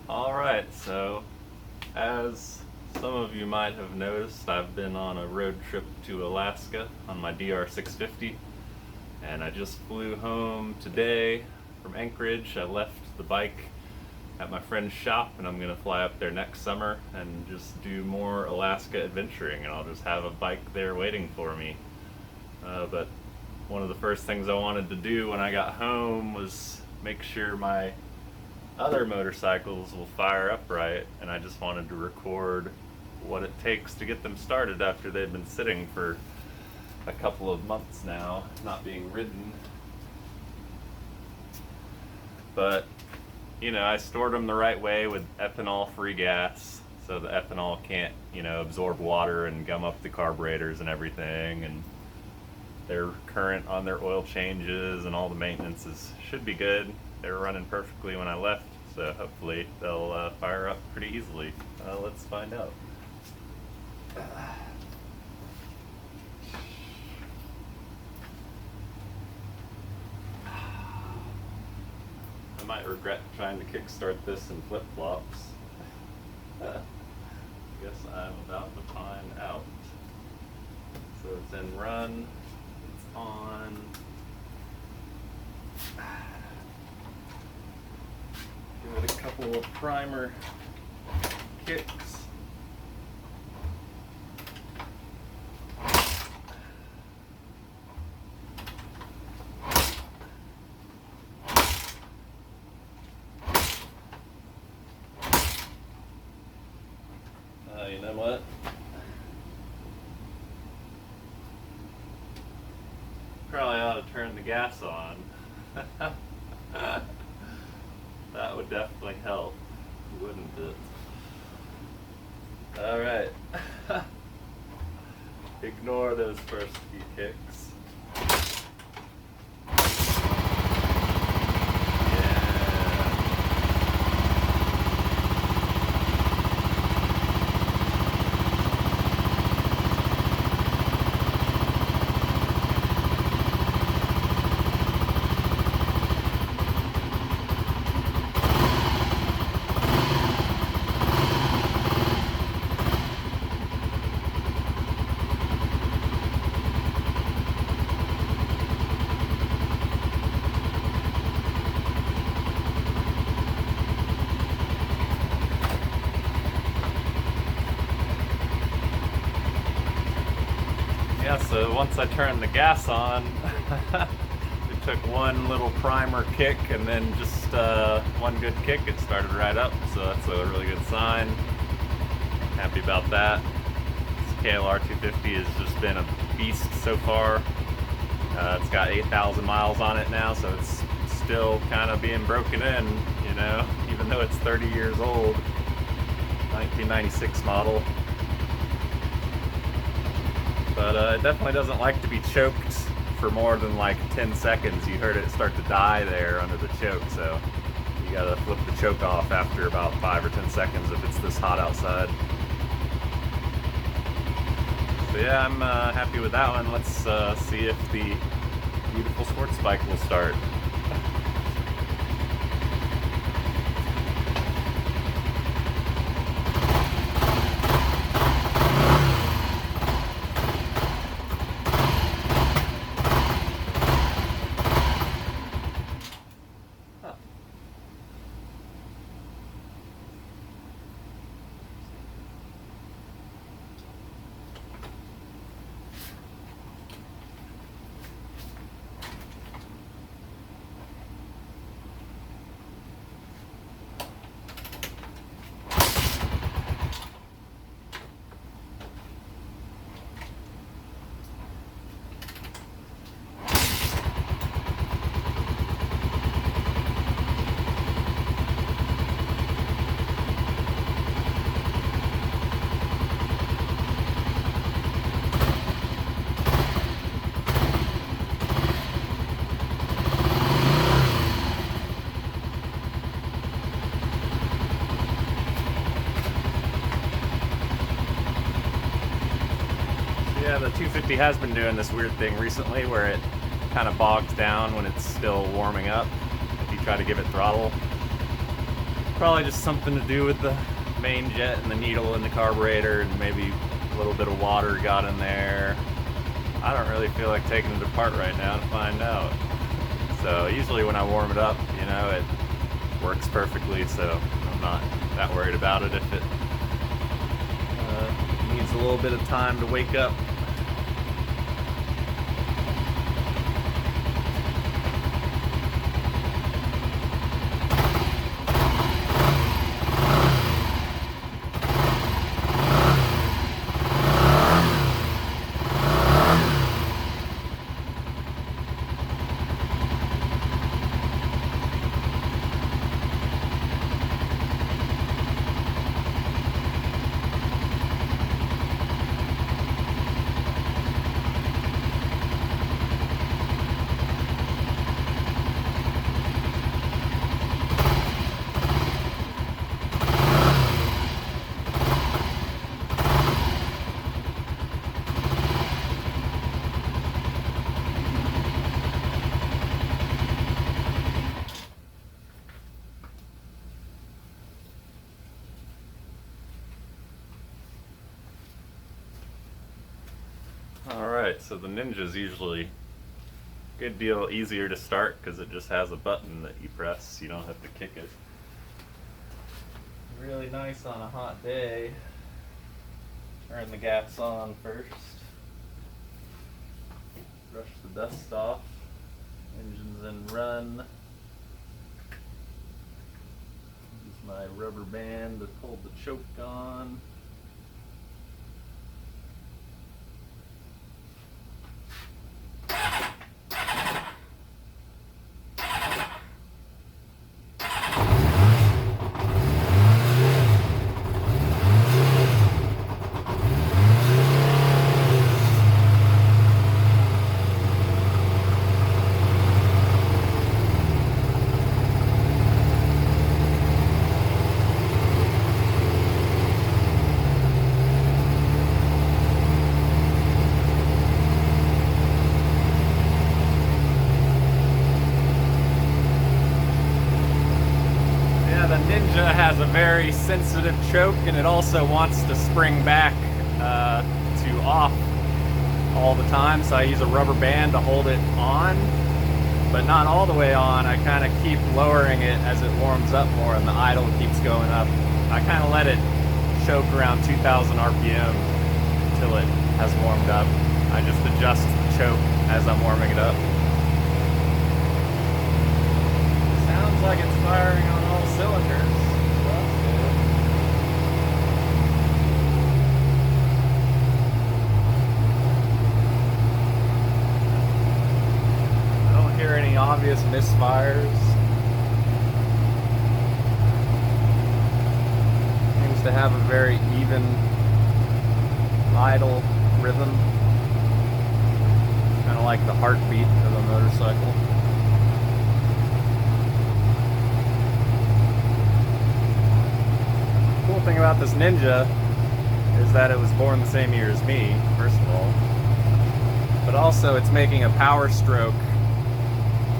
Alright, so as some of you might have noticed, I've been on a road trip to Alaska on my DR650, and I just flew home today from Anchorage. I left the bike at my friend's shop, and I'm going to fly up there next summer and just do more Alaska adventuring, and I'll just have a bike there waiting for me. But one of the first things I wanted to do when I got home was make sure my other motorcycles will fire up right, and I just wanted to record what it takes to get them started after they've been sitting for a couple of months now, not being ridden. But, I stored them the right way with ethanol-free gas, so the ethanol can't, absorb water and gum up the carburetors and everything, and they're current on their oil changes, and all the maintenance should be good. They were running perfectly when I left, so hopefully they'll fire up pretty easily. Let's find out. I might regret trying to kickstart this in flip-flops. Guess I'm about to find out. So it's in run, it's on. Give it a couple of primer kicks. You know what? Probably ought to turn the gas on. That would definitely help, wouldn't it? Alright. Ignore those first few kicks. Yeah, so once I turned the gas on, it took one little primer kick and then just one good kick, it started right up, so that's a really good sign. Happy about that. This KLR 250 has just been a beast so far. It's got 8,000 miles on it now, so it's still kind of being broken in, even though it's 30 years old. 1996 model. But it definitely doesn't like to be choked for more than like 10 seconds. You heard it start to die there under the choke, so you gotta flip the choke off after about 5 or 10 seconds if it's this hot outside. So yeah, I'm happy with that one. Let's see if the beautiful sports bike will start. Yeah, the 250 has been doing this weird thing recently where it kind of bogs down when it's still warming up if you try to give it throttle. Of Probably just something to do with the main jet and the needle in the carburetor, and maybe a little bit of water got in there. I don't really feel like taking it apart right now to find out. So usually when I warm it up, you know, it works perfectly, so I'm not that worried about it if it needs a little bit of time to wake up. Alright, so the Ninja's usually a good deal easier to start because it just has a button that you press, you don't have to kick it. Really nice on a hot day. Turn the gas on first. Brush the dust off. Engine's in run. Use my rubber band to hold the choke on. Ninja has a very sensitive choke, and it also wants to spring back to off all the time, so I use a rubber band to hold it on, but not all the way on. I kind of keep lowering it as it warms up more and the idle keeps going up. I kind of let it choke around 2,000 RPM until it has warmed up. I just adjust the choke as I'm warming it up. Sounds like it's firing on all cylinders. That's good. I don't hear any obvious misfires. Seems to have a very even idle rhythm. Kind of like the heartbeat of a motorcycle. Cool thing about this Ninja is that it was born the same year as me, first of all, but also it's making a power stroke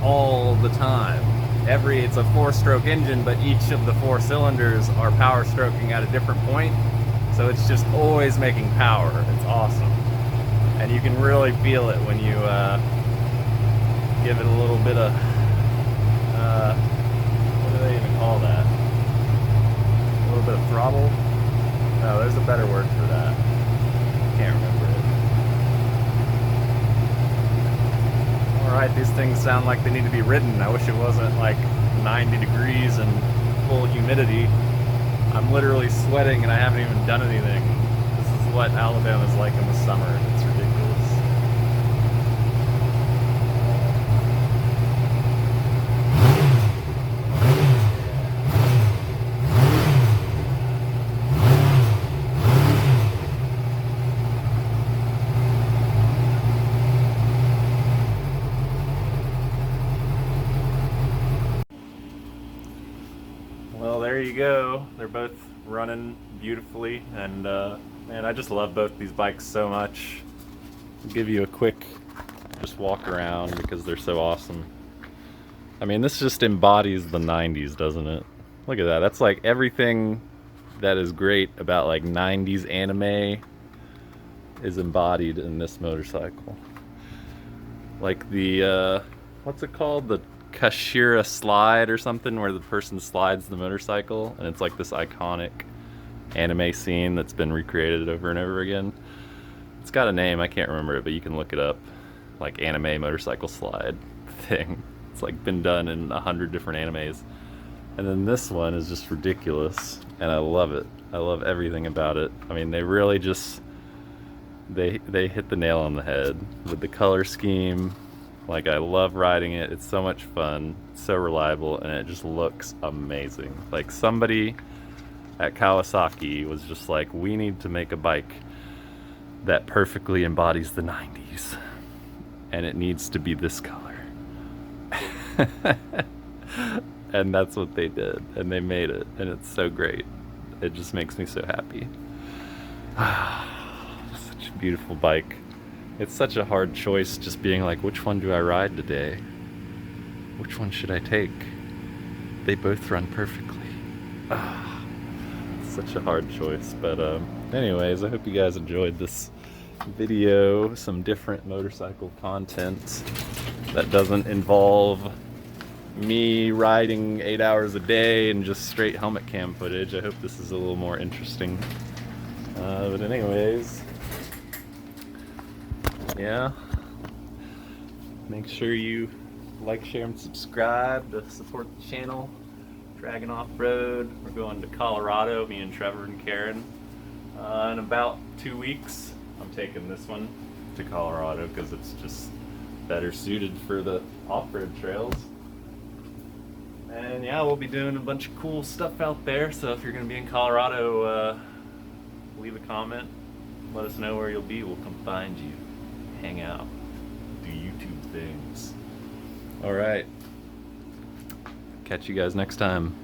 all the time. It's a 4-stroke engine, but each of the 4 cylinders are power stroking at a different point, so it's just always making power. It's awesome, and you can really feel it when you give it a little bit of what do they even call that? A little bit of throttle? No, there's a better word for that. Can't remember it. Alright, these things sound like they need to be ridden. I wish it wasn't like 90 degrees and full humidity. I'm literally sweating and I haven't even done anything. This is what Alabama's like in the summer. It's ridiculous. Well, there you go. They're both running beautifully, and man, I just love both these bikes so much. I'll give you a quick just walk around because they're so awesome. I mean, this just embodies the 90s, doesn't it? Look at that. That's like everything that is great about like 90s anime is embodied in this motorcycle. Like the, what's it called? The Kashira slide or something, where the person slides the motorcycle, and it's like this iconic anime scene that's been recreated over and over again. It's got a name, I can't remember it, but you can look it up. Like anime motorcycle slide thing. It's like been done in 100 different animes. And then this one is just ridiculous, and I love it. I love everything about it. I mean, they really just, they hit the nail on the head with the color scheme. Like, I love riding it. It's so much fun, it's so reliable, and it just looks amazing. Like, somebody at Kawasaki was just like, we need to make a bike that perfectly embodies the 90s, and it needs to be this color. And that's what they did, and they made it, and it's so great. It just makes me so happy. Such a beautiful bike. It's such a hard choice, just being like, which one do I ride today? Which one should I take? They both run perfectly. It's such a hard choice, but anyways, I hope you guys enjoyed this video, some different motorcycle content that doesn't involve me riding 8 hours a day and just straight helmet cam footage. I hope this is a little more interesting. But anyways, yeah, make sure you like, share, and subscribe to support the channel. Dragon Off-Road, we're going to Colorado, me and Trevor and Karen, in about 2 weeks. I'm taking this one to Colorado because it's just better suited for the off-road trails. And yeah, we'll be doing a bunch of cool stuff out there, so if you're going to be in Colorado, leave a comment, let us know where you'll be, we'll come find you, hang out, do YouTube things. Alright, catch you guys next time.